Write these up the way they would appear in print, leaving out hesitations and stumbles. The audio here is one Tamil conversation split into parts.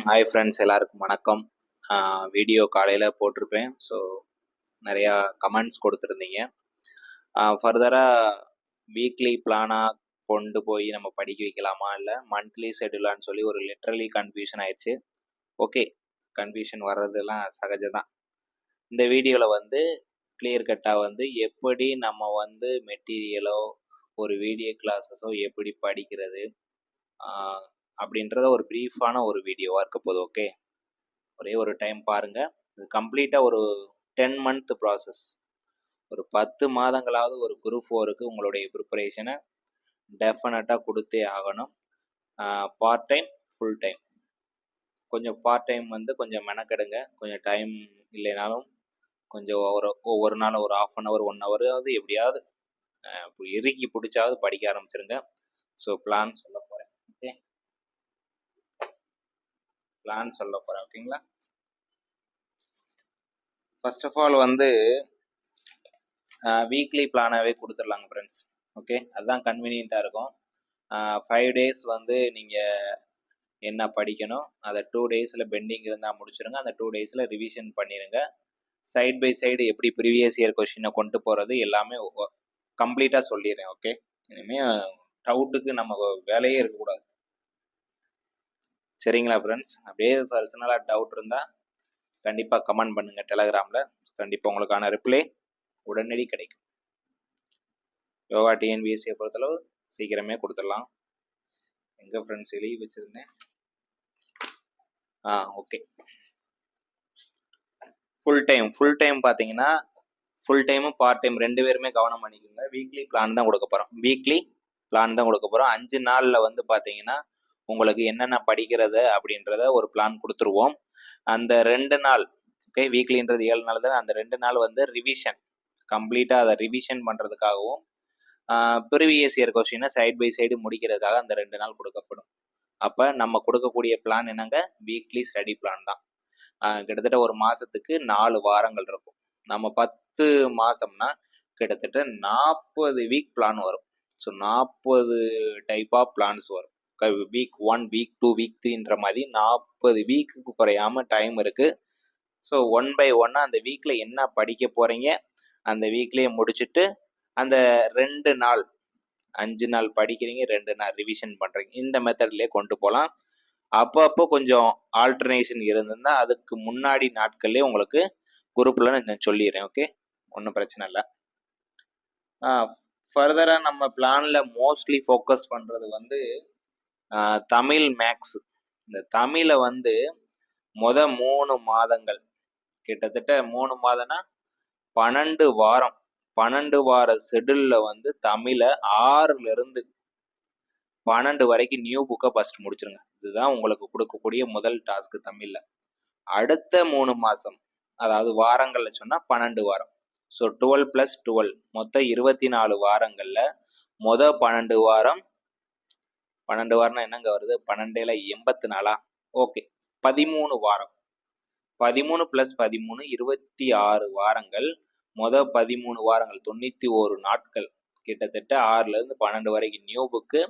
ஹாய் ஃப்ரெண்ட்ஸ், எல்லாருக்கும் வணக்கம். வீடியோ காலையில் போட்டிருப்பேன். ஸோ நிறையா கமெண்ட்ஸ் கொடுத்துருந்தீங்க. ஃபர்தராக வீக்லி பிளானாக கொண்டு போய் நம்ம படிக்க வைக்கலாமா, இல்லை மந்த்லி ஷெட்யூலான்னு சொல்லி ஒரு லிட்ரலி கன்ஃபியூஷன் ஆயிடுச்சு. ஓகே, கன்ஃபியூஷன் வர்றதெல்லாம் சகஜம்தான். இந்த வீடியோவில் வந்து கிளியர் கட்டாக வந்து எப்படி நம்ம வந்து மெட்டீரியலோ ஒரு வீடியோ கிளாஸஸோ எப்படி படிக்கிறது அப்படின்றத ஒரு ப்ரீஃபான ஒரு வீடியோவாக இருக்க போகுது. ஓகே, ஒரே ஒரு டைம் பாருங்கள். இது கம்ப்ளீட்டாக ஒரு 10 மந்த் ப்ராசஸ். ஒரு 10 மாதங்களாவது ஒரு குரூப் 4க்கு உங்களுடைய ப்ரிப்பரேஷனை டெஃபினட்டாக கொடுத்தே ஆகணும். Part time, full time. கொஞ்சம் பார்ட் டைம் வந்து கொஞ்சம் மெனக்கெடுங்க. கொஞ்சம் டைம் இல்லைனாலும் கொஞ்சம் ஒவ்வொரு நாளும் ஒரு 1/2 hour 1 hour எப்படியாவது இறுக்கி பிடிச்சாவது படிக்க ஆரம்பிச்சிருங்க. ஸோ பிளான் சொல்ல போகிறேன். ஓகே, பிளான் சொல்ல போகிறேன். ஓகேங்களா? ஃபர்ஸ்ட் ஆஃப் ஆல் வந்து வீக்லி பிளானாகவே கொடுத்துடலாங்க ஃப்ரெண்ட்ஸ். ஓகே, அதுதான் கன்வீனியண்ட்டாக இருக்கும். 5 days வந்து நீங்கள் என்ன படிக்கணும் அதை 2 daysல பெண்டிங் இருந்தால் முடிச்சிருங்க. அந்த 2 daysல ரிவிஷன் பண்ணிடுங்க. சைட் பை சைடு எப்படி ப்ரீவியஸ் இயர் கொஸ்டினை கொண்டு போகிறது எல்லாமே கம்ப்ளீட்டாக சொல்லிடுறேன். ஓகே, இனிமேல் டவுட்டுக்கு நம்ம வேலையே இருக்கக்கூடாது. சரிங்களா ஃப்ரெண்ட்ஸ்? அப்படியே பர்சனலாக டவுட் இருந்தால் கண்டிப்பாக கமெண்ட் பண்ணுங்கள் டெலகிராமில். கண்டிப்பாக உங்களுக்கான ரிப்ளை உடனடி கிடைக்கும். யோகா டிஎன்பிஎஸ்சியை பொறுத்தளவு சீக்கிரமே கொடுத்துடலாம். எங்கே ஃப்ரெண்ட்ஸ் எழுதி வச்சுருந்தேன். ஓகே, ஃபுல் டைம் பார்த்தீங்கன்னா ஃபுல் டைமும் பார்ட் டைம் 2 பேருமே கவனம் பண்ணிக்கோங்க. வீக்லி பிளான் தான் கொடுக்க போகிறோம். 5 நாளில் வந்து பார்த்தீங்கன்னா உங்களுக்கு என்னென்ன படிக்கிறது அப்படின்றத ஒரு பிளான் கொடுத்துருவோம். அந்த 2 நாள், ஓகே, வீக்லின்றது 7 நாள் தான். அந்த 2 நாள் வந்து ரிவிஷன், கம்ப்ளீட்டாக அதை ரிவிஷன் பண்ணுறதுக்காகவும் ப்ரீவியஸ் இயர் கொஸ்டினை சைட் பை சைடு முடிக்கிறதுக்காக அந்த 2 நாள் கொடுக்கப்படும். அப்போ நம்ம கொடுக்கக்கூடிய பிளான் என்னங்க? வீக்லி ஸ்டடி பிளான் தான். கிட்டத்தட்ட ஒரு மாதத்துக்கு 4 வாரங்கள் இருக்கும். நம்ம 10 மாதம்னா கிட்டத்தட்ட 40 வீக் பிளான் வரும். ஸோ 40 டைப் ஆஃப் பிளான்ஸ் வரும். வீக் 1, வீக் 2, வீக் 3ன்ற மாதிரி 40 வீக்குக்கு குறையாம டைம் இருக்கு. ஸோ 1 by 1 அந்த வீக்ல என்ன படிக்க போறீங்க அந்த வீக்லயே முடிச்சுட்டு அந்த 2 நாள் 5 நாள் படிக்கிறீங்க, 2 நாள் ரிவிஷன் பண்றீங்க. இந்த மெத்தட்லயே கொண்டு போகலாம். அப்பப்போ கொஞ்சம் ஆல்டர்னேஷன் இருந்ததுன்னா அதுக்கு முன்னாடி நாட்கள்லேயே உங்களுக்கு குரூப்ல நான் சொல்லிடுறேன். ஓகே, ஒன்றும் பிரச்சனை இல்லை. ஃபர்தராக நம்ம பிளான்ல மோஸ்ட்லி ஃபோக்கஸ் பண்றது வந்து தமிழ் மேக்ஸ். இந்த தமிழை வந்து 3 மாதங்கள், கிட்டத்தட்ட 3 மாதம்னா 12 வாரம், 12 வார ஷெட்யூல்ல வந்து தமிழை 6ல இருந்து 12 வரைக்கும் நியூ புக்கை ஃபர்ஸ்ட் முடிச்சிருங்க. இதுதான் உங்களுக்கு கொடுக்கக்கூடிய முதல் டாஸ்க் தமிழ்ல. அடுத்த 3 மாசம், அதாவது வாரங்கள்ல சொன்னா 12 வாரம். ஸோ 12 + 12 மொத்தம் 24 வாரங்கள்ல 12 வாரம். 12 வாரம்னா என்னங்க வருது? 12 84. ஓகே, 13 வாரம். 13 + 13 26 வாரங்கள். 13 வாரங்கள் 91 நாட்கள், கிட்டத்தட்ட 6ல இருந்து 12 வரைக்கும் நியூ புக்கு.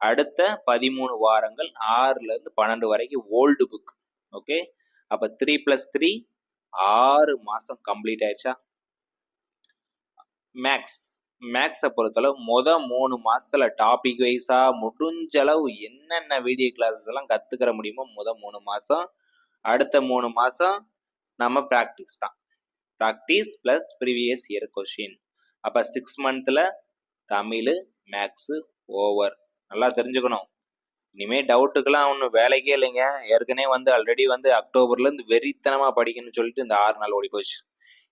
அடுத்த 13 வாரங்கள் 6ல இருந்து 12 வரைக்கும் ஓல்டு புக். ஓகே, அப்ப 3 + 3 6 மாசம் கம்ப்ளீட் ஆயிடுச்சா? மேக்ஸை பொறுத்தளவு 3 மாசத்துல டாபிக் வைஸா முடிஞ்ச அளவு என்னென்ன வீடியோ கிளாஸஸ் எல்லாம் கத்துக்கிற முடியுமோ 3 மாசம். அடுத்த 3 மாசம் நம்ம ப்ராக்டிஸ் தான். Practice plus previous year question. அப்ப 6 மந்த்ல தமிழ் மேக்ஸ் ஓவர். நல்லா தெரிஞ்சுக்கணும். இனிமே டவுட்டுக்கெல்லாம் ஒன்றும் வேலைக்கே இல்லைங்க. ஏற்கனவே வந்து ஆல்ரெடி வந்து அக்டோபர்ல இருந்து வெறித்தனமா படிக்கணும்னு சொல்லிட்டு இந்த 6 நாள் ஓடி போச்சு.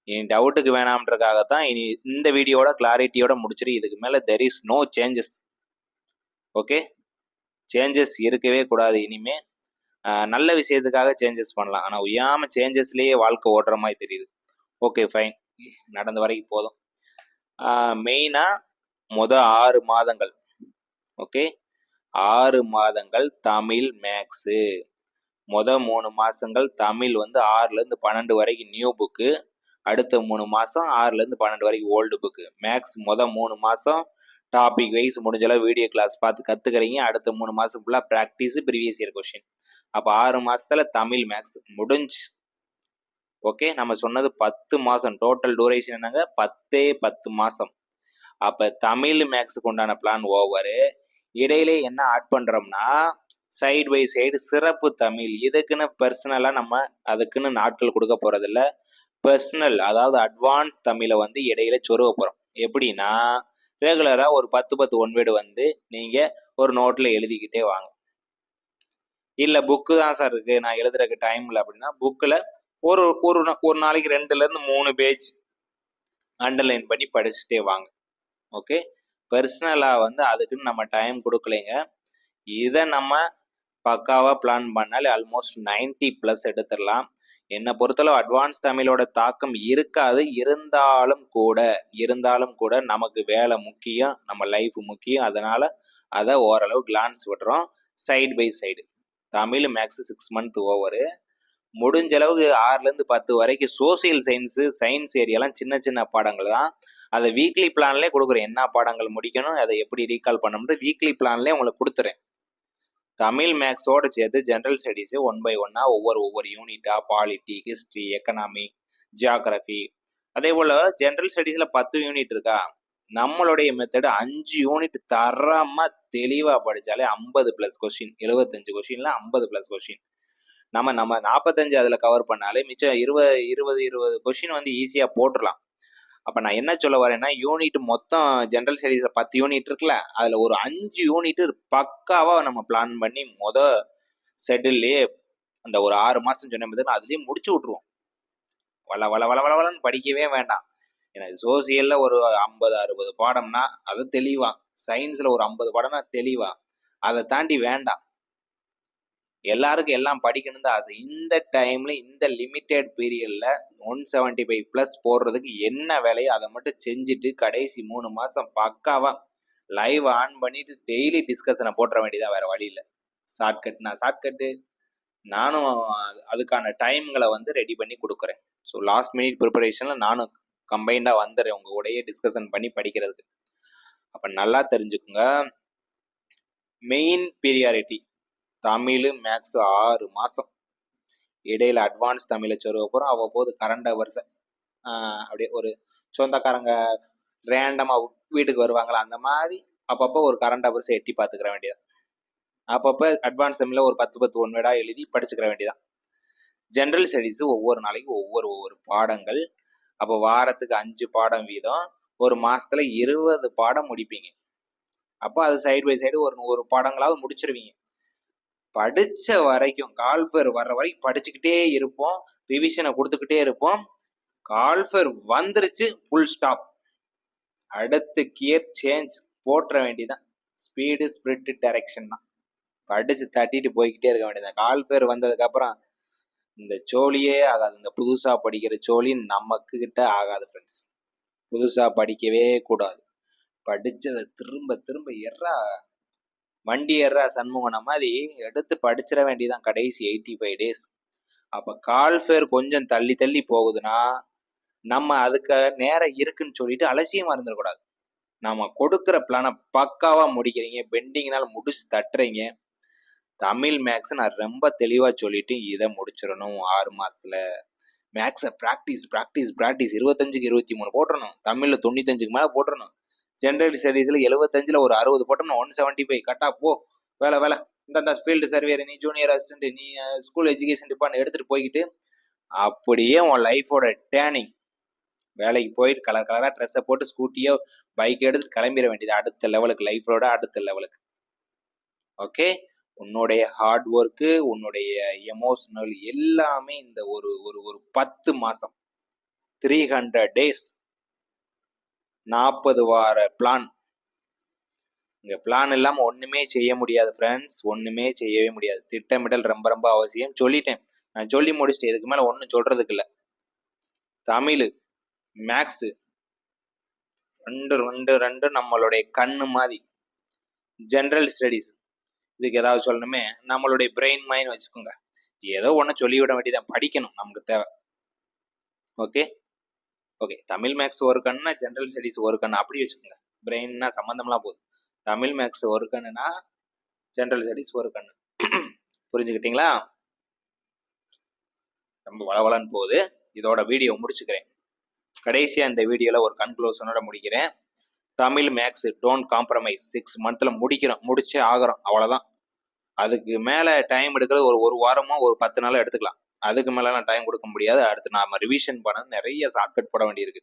இனி டவுட்டுக்கு வேணாம்ன்றதுக்காகத்தான் இனி இந்த வீடியோட கிளாரிட்டியோட முடிச்சிரு. இதுக்கு மேல there is no changes. Okay, changes இருக்கவே கூடாது. இனிமே நல்ல விஷயத்துக்காக சேஞ்சஸ் பண்ணலாம். ஆனா உயாம சேஞ்சஸ்லயே வாழ்க்கை ஓடுற மாதிரி தெரியுது. ஓகே, ஃபைன், நடந்த வரைக்கும் போதும். மெயினா 6 மாதங்கள். ஓகே, 6 மாதங்கள் தமிழ் மேக்ஸு. 3 மாசங்கள் தமிழ் வந்து 6ல இருந்து 12 வரைக்கும் நியூ புக்கு. அடுத்த 3 மாசம் 6ல இருந்து 12 வரைக்கும் ஓல்டு புக்கு. மேக்ஸ் 3 மாசம் டாபிக் வைஸ் முடிஞ்சளவு வீடியோ கிளாஸ் பார்த்து கத்துக்கிறீங்க. அடுத்த 3 மாசம் ஃபுல்லா ப்ராக்டிஸ், ப்ரீவியஸ் இயர் கொஸ்டின். அப்போ 6 மாசத்துல தமிழ் மேக்ஸ் முடிஞ்சு. ஓகே, நம்ம சொன்னது 10 மாசம் டோட்டல் டூரேஷன் என்னங்க, 10 மாசம். அப்ப தமிழ் மேக்ஸுக்கு உண்டான பிளான் ஓவரு. இடையிலே என்ன ஆட் பண்றோம்னா சைடு பை சைடு சிறப்பு தமிழ். இதுக்குன்னு பர்சனலா நம்ம அதுக்குன்னு நாட்கள் கொடுக்க போறதில்ல. பர்சனல் அதாவது அட்வான்ஸ் தமிழை வந்து இடையில சொருக போறோம். எப்படின்னா ரெகுலரா ஒரு 10 ஒன்வேர்டு வந்து நீங்க ஒரு நோட்ல எழுதிக்கிட்டே வாங்க. இல்ல புக்கு தான் சார் இருக்கு நான் எழுதுறதுக்கு டைம் இல்லை அப்படின்னா புக்கில் ஒரு ஒரு நாளைக்கு 2ல இருந்து 3 பேஜ் அண்டர்லைன் பண்ணி படிச்சுட்டே வாங்க. ஓகே, பர்சனலா வந்து அதுக்குன்னு நம்ம டைம் கொடுக்கலைங்க. இதை நம்ம பக்காவா பிளான் பண்ணாலே ஆல்மோஸ்ட் 90+ எடுத்துடலாம். என்னை பொறுத்தளவு அட்வான்ஸ் தமிழோட தாக்கம் இருக்காது. இருந்தாலும் கூட நமக்கு வேலை முக்கியம், நம்ம லைஃப் முக்கியம். அதனால அதை ஓரளவு கிளான்ஸ் விடுறோம். Side by side Tamil maths 6 month over. முடிஞ்ச அளவுக்கு 6லேருந்து 10 வரைக்கும் சோசியல் சயின்ஸ் ஏரியாலாம் சின்ன சின்ன பாடங்கள் தான். அதை வீக்லி பிளான்லேயே கொடுக்குறேன். என்ன பாடங்கள் முடிக்கணும், அதை எப்படி ரீகால் பண்ணணும்னு வீக்லி பிளான்லேயே உங்களுக்கு கொடுத்துறேன். தமிழ் மேக்ஸோடு சேர்த்து ஜென்ரல் ஸ்டடீஸு 1 by 1 ஒவ்வொரு யூனிட்டா பாலிட்டி, ஹிஸ்ட்ரி, எக்கனாமி, ஜியாகிரபி. அதே போல் ஜென்ரல் ஸ்டடீஸில் 10 யூனிட் இருக்கா, நம்மளுடைய மெத்தடு 5 யூனிட் தரமாக தெளிவாக படித்தாலே 50+ கொஸ்டின், 75 கொஸ்டின்ல 50+ கொஸ்டின். நம்ம 45 அதில் கவர் பண்ணாலே மிச்சம் 20 கொஸ்டின் வந்து ஈஸியாக போட்டுடலாம். அப்போ நான் என்ன சொல்ல வரேன்னா யூனிட் மொத்தம் ஜென்ரல் ஸ்டடீஸில் 10 யூனிட் இருக்குல்ல, அதில் ஒரு 5 யூனிட் பக்காவாக நம்ம பிளான் பண்ணி செட்டில்லையே அந்த ஒரு 6 மாதம் சொன்ன மாதிரி அதுலேயே முடிச்சு விட்ருவோம். வளன்னு படிக்கவே வேண்டாம். எனக்கு சோசியலில் ஒரு 50-60 பாடம்னா அது தெளிவா, சயின்ஸில் ஒரு 50 பாடம்னா தெளிவா, அதை தாண்டி வேண்டாம். எல்லாருக்கும் எல்லாம் படிக்கணும் தான் ஆசை. இந்த டைம்ல இந்த லிமிட்டெட் பீரியட்ல 175+ போடுறதுக்கு என்ன வேலையோ அதை மட்டும் செஞ்சுட்டு கடைசி 3 மாசம் பக்காவா லைவ் ஆன் பண்ணிட்டு டெய்லி டிஸ்கஷனை போட்டுற வேண்டியதா, வேற வழி இல்லை. ஷார்ட்கட்டு நானும் அதுக்கான டைம்களை வந்து ரெடி பண்ணி கொடுக்குறேன். ஸோ லாஸ்ட் மினிட் ப்ரிப்பரேஷன்ல நானும் கம்பைண்டா வந்துடுறேன் உங்க கூடயே டிஸ்கஷன் பண்ணி படிக்கிறதுக்கு. அப்ப நல்லா தெரிஞ்சுக்குங்க, மெயின் பீரியாரிட்டி தமிழ் மேக்ஸ் 6 மாசம். இடையில அட்வான்ஸ் தமிழை சொருக போறோம். அவ்வப்போது கரண்ட் அவர்ஸ் அப்படியே ஒரு சொந்தக்காரங்க ரேண்டமா வீட்டுக்கு வருவாங்களா, அந்த மாதிரி அப்பப்போ ஒரு கரண்ட் அவர்ஸ் எட்டி பார்த்துக்கிற வேண்டியதான். அப்பப்போ அட்வான்ஸ் தமிழ்ல ஒரு 10 ஒன்வேடா எழுதி படிச்சுக்கிற வேண்டியதான். ஜென்ரல் ஸ்டடீஸ் ஒவ்வொரு நாளைக்கு ஒவ்வொரு பாடங்கள். அப்போ வாரத்துக்கு 5 பாடம் வீதம், ஒரு மாசத்துல 20 பாடம் முடிப்பீங்க. அப்போ அது சைடு பை சைடு ஒரு பாடங்களாவது முடிச்சிருவீங்க. படிச்ச வரைக்கும் கால்ஃபர் வர்ற வரைக்கும் படிச்சுக்கிட்டே இருப்போம், ரிவிஷனை கொடுத்துக்கிட்டே இருப்போம். கால்ஃபர் வந்துருச்சு, ஃபுல் ஸ்டாப். அடுத்து கியர் சேஞ்ச் போட்டுற வேண்டியதான். ஸ்பீடு ஸ்பிரிட் டைரக்ஷன் தான். படிச்சு தட்டிட்டு போய்கிட்டே இருக்க வேண்டியதான். கால்ஃபர் வந்ததுக்கு அப்புறம் இந்த சோழியே ஆகாது. இந்த புதுசா படிக்கிற சோழி நமக்கு கிட்ட ஆகாது ஃப்ரெண்ட்ஸ். புதுசா படிக்கவே கூடாது. படிச்சதை திரும்ப திரும்ப வண்டி ஏறா சண்முகன மாதிரி எடுத்து படிச்சிட வேண்டியதான் கடைசி 85 days. அப்ப கால்ஃபேர் கொஞ்சம் தள்ளி போகுதுன்னா நம்ம அதுக்கு நேரம் இருக்குன்னு சொல்லிட்டு அலட்சியமா இருந்துடக்கூடாது. நம்ம கொடுக்குற பிளானை பக்காவா முடிக்கிறீங்க, பெண்டிங்னால முடிச்சு தட்டுறீங்க. தமிழ் மேக்ஸ் நான் ரொம்ப தெளிவா சொல்லிட்டு இதை முடிச்சிடணும் 6 மாசத்துல. மேக்ஸை ப்ராக்டிஸ் 25க்கு 23 போட்டுறணும், தமிழ்ல 95க்கு மேல போட்டுறணும். ஜென்ரல் ஸ்டடீஸ்ல 75ல ஒரு 60 போட்டோம்னா 175 கட்டா போ. வேலை இந்த ஃபீல்டு சர்வேர், நீ ஜூனியர் அசிஸ்டன்ட், நீ ஸ்கூல் எஜுகேஷன் டிபார்ட்மெண்ட் எடுத்துட்டு போய்கிட்டு அப்படியே உன் லைஃபோட டேர்னிங். வேலைக்கு போயிட்டு கலரா ட்ரெஸ்ஸை போட்டு ஸ்கூட்டியோ பைக் எடுத்துட்டு கிளம்பிட வேண்டியது அடுத்த லெவலுக்கு, லைஃபோட அடுத்த லெவலுக்கு. ஓகே, உன்னுடைய ஹார்ட் ஒர்க்கு, உன்னுடைய எமோஷனல் எல்லாமே இந்த ஒரு 10 மாசம் 300 days 40 வார பிளான். இங்க பிளான் இல்லாம ஒண்ணுமே செய்ய முடியாது ஃப்ரெண்ட்ஸ், ஒண்ணுமே செய்யவே முடியாது. திட்டமிடல் ரொம்ப ரொம்ப அவசியம். சொல்லிட்டேன், நான் சொல்லி முடிச்சிட்டேன், இதுக்கு மேல ஒன்றும் சொல்றதுக்கு இல்லை. தமிழ் மேக்ஸ் ரெண்டு நம்மளுடைய கண்ணு மாதிரி. ஜென்ரல் ஸ்டடீஸ் இதுக்கு ஏதாவது சொல்லணுமே, நம்மளுடைய பிரெயின் மைண்ட் வச்சுக்கோங்க. ஏதோ ஒன்று சொல்லிவிட வேண்டியதான், படிக்கணும் நமக்கு தேவை. ஓகே, தமிழ் மேக்ஸ் ஒரு கண்ணா, ஜென்ரல் ஸ்டடீஸ் ஒரு கண்ணு அப்படி வச்சுக்கோங்க. பிரெயின்னா சம்மந்தம்லாம் போகுது. தமிழ் மேக்ஸ் ஒரு கண்ணுனா ஜென்ரல் ஸ்டடீஸ் ஒரு கண்ணு. புரிஞ்சுக்கிட்டீங்களா? ரொம்ப வளவளன்னு போகுது. இதோட வீடியோ முடிச்சுக்கிறேன். கடைசியா இந்த வீடியோல ஒரு கன்க்ளூஷனோட முடிக்கிறேன். தமிழ் மேக்ஸ் டோன்ட் காம்ப்ரமைஸ் 6 மந்த்ல முடிச்சே ஆகிறோம், அவ்வளவுதான். அதுக்கு மேல டைம் எடுக்கிறது ஒரு வாரமோ ஒரு 10 நாளோ எடுத்துக்கலாம். அதுக்கு மேலாம் டைம் கொடுக்க முடியாது. அடுத்து நாம ரிவிஷன் பண்ண நிறைய ஷார்ட்கட் போட வேண்டியிருக்கு.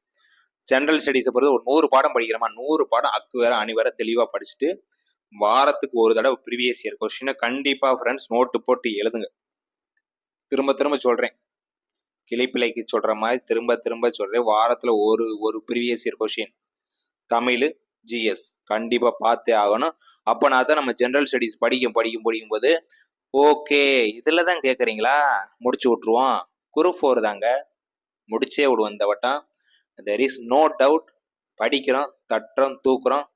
ஜெனரல் ஸ்டடீஸை பொறுத்து ஒரு 100 பாடம் படிக்கிறோமா, 100 பாடம் அக்கு வேற அணி வேற தெளிவா படிச்சுட்டு வாரத்துக்கு ஒரு தடவை ப்ரீவியஸ் இயர் கொஸ்டினை கண்டிப்பா ஃப்ரெண்ட்ஸ் நோட்டு போட்டு எழுதுங்க. திரும்ப திரும்ப சொல்றேன், கிளிப்பிள்ளைக்கு சொல்ற மாதிரி திரும்ப திரும்ப சொல்றேன். வாரத்துல ஒரு previous year question Tamil GS கண்டிப்பா பார்த்தே ஆகணும். அப்பனா தான் நம்ம ஜெனரல் ஸ்டடீஸ் படிக்கும் போது ஓகே இதுலதான் கேக்குறீங்களா, முடிச்சு விட்டுருவோம். குரூப் 4 தாங்க, முடிச்சே விடுவோம் இந்த வட்டம். There is no doubt. படிக்கிறோம், தட்டுறோம், தூக்குறோம்.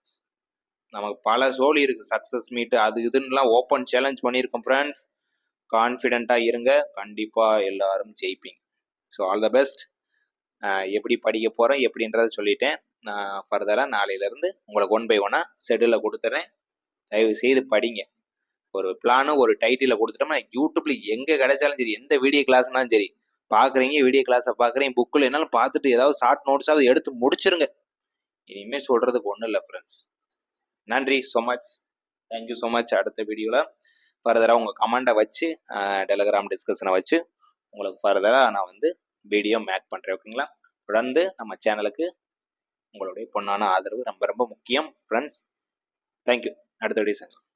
நமக்கு பல சோழி இருக்கு, சக்சஸ் மீட் அது இதுன்னு ஓப்பன் சேலஞ்ச் பண்ணியிருக்கோம் ஃப்ரெண்ட்ஸ். கான்ஃபிடென்ட்டா இருங்க, கண்டிப்பா எல்லாரும் ஜெயிப்பீங்க. So all the best. எப்படி படிக்க போறோம் எப்படின்றத சொல்லிட்டேன். நான் ஃபர்தரா நாளையிலேருந்து உங்களுக்கு 1 by 1 ஷெடியூலில் கொடுத்துட்றேன். தயவு செய்து படிங்க. ஒரு பிளானும் ஒரு டைட்டிலை கொடுத்துட்டோம்னா யூடியூப்ல எங்கே கிடைச்சாலும் சரி, எந்த வீடியோ கிளாஸ்னாலும் சரி, பார்க்குறீங்க வீடியோ கிளாஸை பார்க்குறீங்க, புக்கில் என்னாலும் பார்த்துட்டு ஏதாவது ஷார்ட் நோட்ஸாவது எடுத்து முடிச்சிருங்க. இனிமேல் சொல்றதுக்கு ஒன்றும் இல்லை ஃப்ரெண்ட்ஸ். நன்றி so much, thank you so much. அடுத்த வீடியோவில் ஃபர்தராக உங்கள் கமெண்டை வச்சு டெலிகிராம் டிஸ்கஷனை வச்சு உங்களுக்கு ஃபர்தராக நான் வீடியோ மேக் பண்ணுறேன். ஓகேங்களா? தொடர்ந்து நம்ம சேனலுக்கு உங்களுடைய பொண்ணான ஆதரவு ரொம்ப ரொம்ப முக்கியம் ஃப்ரெண்ட்ஸ். தேங்க்யூ. அடுத்த வீடியோ சந்திக்கலாம்.